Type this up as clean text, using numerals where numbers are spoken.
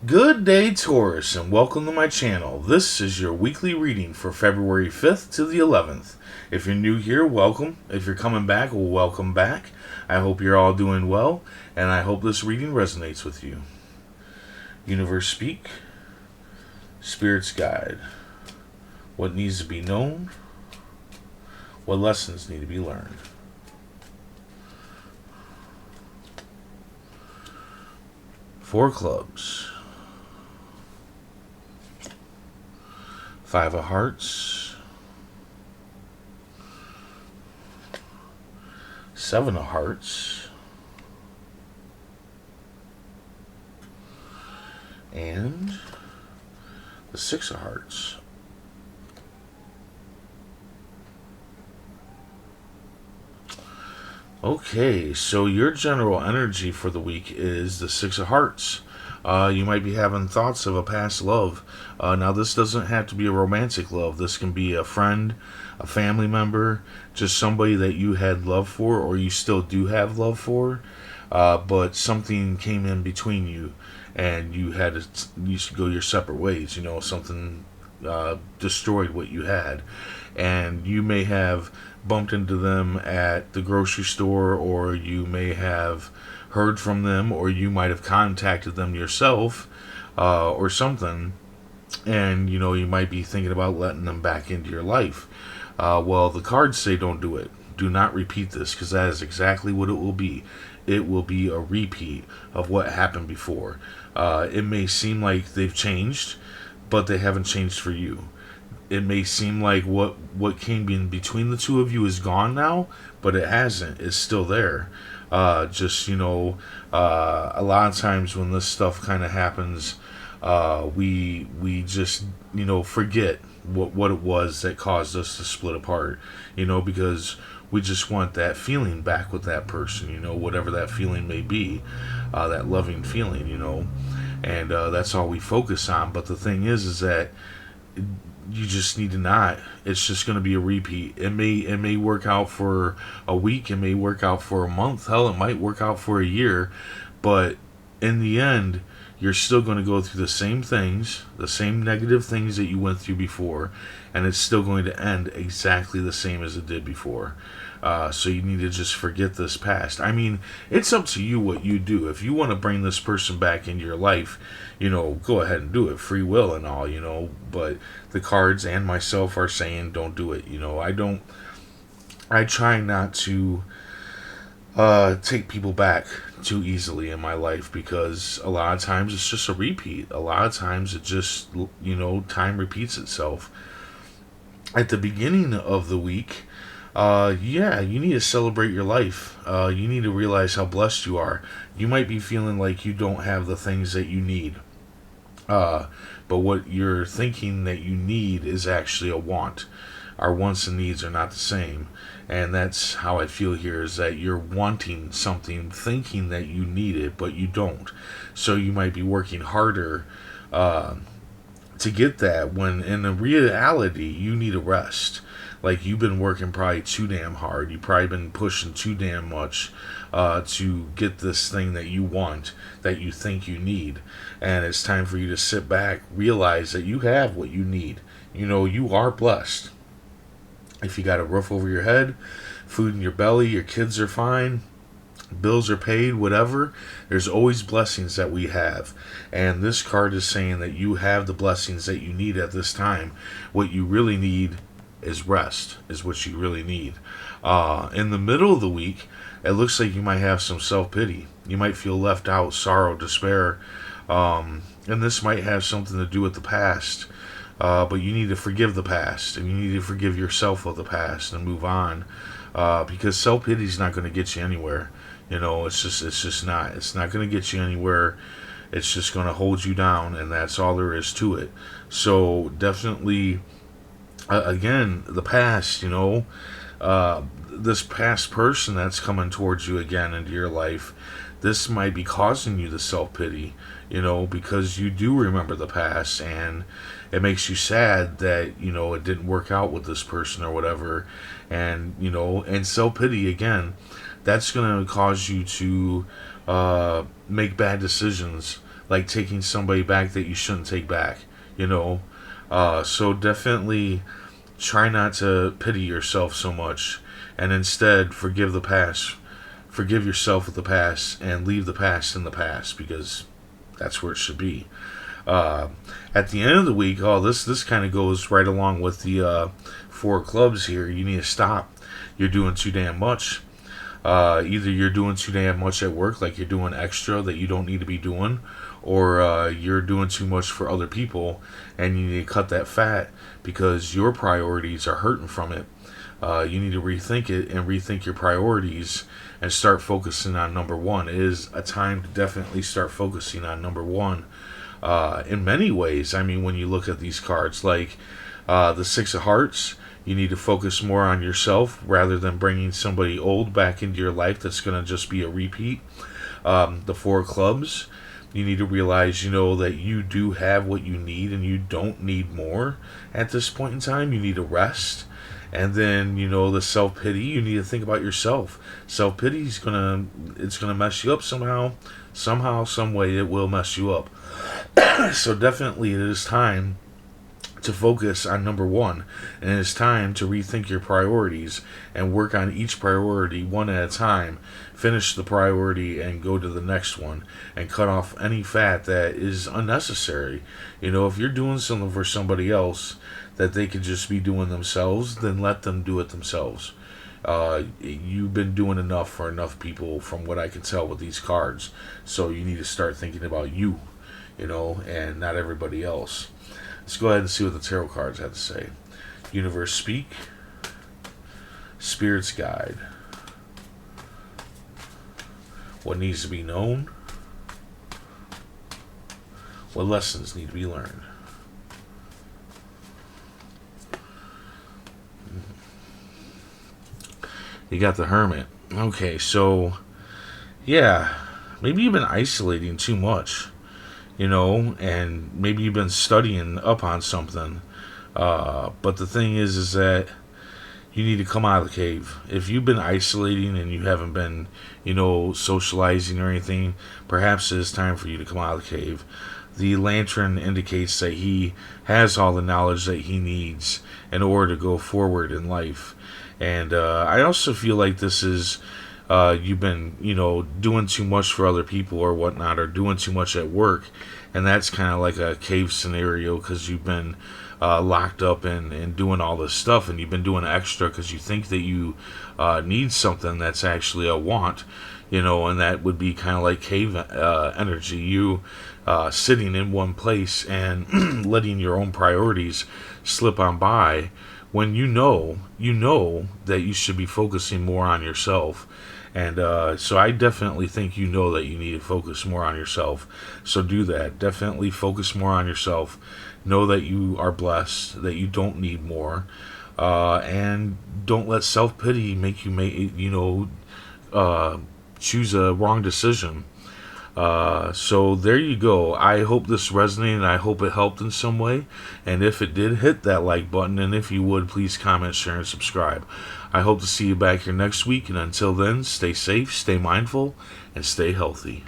Good day, Taurus, and welcome to my channel. This is your weekly reading for February 5th to the 11th. If you're new here, welcome. If you're coming back, well, welcome back. I hope you're all doing well, and I hope this reading resonates with you. Universe speak, Spirit's guide. What needs to be known? What lessons need to be learned? Four clubs. Five of hearts. Seven of hearts. And the Six of hearts. Okay, so your general energy for the week is the Six of Hearts. You might be having thoughts of a past love. Now, this doesn't have to be a romantic love. This can be a friend, a family member, just somebody that you had love for or you still do have love for, but something came in between you and you had to go your separate ways. Something destroyed what you had. And you may have bumped into them at the grocery store, or you may have heard from them, or you might have contacted them yourself, or something, and you might be thinking about letting them back into your life. Well, the cards say don't do it. Do not repeat this, because that is exactly what it will be. It will be a repeat of what happened before. It may seem like they've changed, but they haven't changed for you. It may seem like what came in between the two of you is gone now, but it hasn't. It's still there. A lot of times when this stuff kind of happens, we just forget what it was that caused us to split apart. Because we just want that feeling back with that person. Whatever that feeling may be, that loving feeling. And that's all we focus on. But the thing is that you just need to not. It's just going to be a repeat. It may work out for a week. It may work out for a month. Hell, it might work out for a year. But in the end, you're still going to go through the same things, the same negative things that you went through before, and it's still going to end exactly the same as it did before. So you need to just forget this past. I mean, it's up to you what you do. If you want to bring this person back into your life, go ahead and do it. Free will and all, But the cards and myself are saying don't do it. I try not to take people back too easily in my life, because a lot of times it's just a repeat. A lot of times it just, time repeats itself. At the beginning of the week, you need to celebrate your life. You need to realize how blessed you are. You might be feeling like you don't have the things that you need. But what you're thinking that you need is actually a want. Our wants and needs are not the same. And that's how I feel here, is that you're wanting something, thinking that you need it, but you don't. So you might be working harder to get that, when in reality, you need a rest. Like, you've been working probably too damn hard. You've probably been pushing too damn much to get this thing that you want, that you think you need. And it's time for you to sit back, realize that you have what you need. You are blessed. If you got a roof over your head, food in your belly, your kids are fine, bills are paid, whatever, there's always blessings that we have. And this card is saying that you have the blessings that you need at this time. What you really need is rest, is what you really need. In the middle of the week, it looks like you might have some self-pity. You might feel left out, sorrow, despair, and this might have something to do with the past. But you need to forgive the past, and you need to forgive yourself of the past and move on, because self-pity is not going to get you anywhere. It's just not. It's not going to get you anywhere. It's just going to hold you down, and that's all there is to it. So definitely, again, the past. This past person that's coming towards you again into your life, this might be causing you the self-pity, because you do remember the past, and it makes you sad that, it didn't work out with this person or whatever. And, and self-pity, again, that's going to cause you to make bad decisions like taking somebody back that you shouldn't take back, you know. So definitely try not to pity yourself so much, and instead forgive the past. Forgive yourself with the past and leave the past in the past, because that's where it should be. At the end of the week, this kind of goes right along with the four of clubs here. You need to stop. You're doing too damn much. Either you're doing too damn much at work, like you're doing extra that you don't need to be doing, or you're doing too much for other people, and you need to cut that fat because your priorities are hurting from it. You need to rethink it and rethink your priorities and start focusing on number one. It is a time to definitely start focusing on number one. In many ways, I mean, when you look at these cards, like the Six of Hearts, you need to focus more on yourself rather than bringing somebody old back into your life that's going to just be a repeat. The Four of Clubs, you need to realize, that you do have what you need and you don't need more at this point in time. You need to rest. And then, the self-pity, you need to think about yourself. Self-pity is it's gonna mess you up somehow, some way it will mess you up. So definitely it is time to focus on number one, and it's time to rethink your priorities and work on each priority one at a time. Finish the priority and go to the next one, and cut off any fat that is unnecessary. If you're doing something for somebody else that they could just be doing themselves, then let them do it themselves. You've been doing enough for enough people, from what I can tell with these cards. So you need to start thinking about you, and not everybody else. Let's go ahead and see what the tarot cards have to say. Universe speak. Spirit's guide. What needs to be known? What lessons need to be learned? You got the Hermit. Okay, so yeah, maybe you've been isolating too much, and maybe you've been studying up on something. But the thing is that you need to come out of the cave. If you've been isolating and you haven't been, socializing or anything, perhaps it's time for you to come out of the cave. The Lantern indicates that he has all the knowledge that he needs in order to go forward in life. And I also feel like this is, you've been, doing too much for other people or whatnot, or doing too much at work. And that's kind of like a cave scenario, because you've been locked up and doing all this stuff, and you've been doing extra because you think that you need something that's actually a want, and that would be kind of like cave energy. You sitting in one place and letting your own priorities slip on by, when you know that you should be focusing more on yourself. And so I definitely think that you need to focus more on yourself. So do that. Definitely focus more on yourself. Know that you are blessed, that you don't need more. And don't let self-pity make you choose a wrong decision. So there you go. I hope this resonated, and I hope it helped in some way. And if it did, hit that like button, and if you would, please comment, share, and subscribe. I hope to see you back here next week, and until then, stay safe, stay mindful, and stay healthy.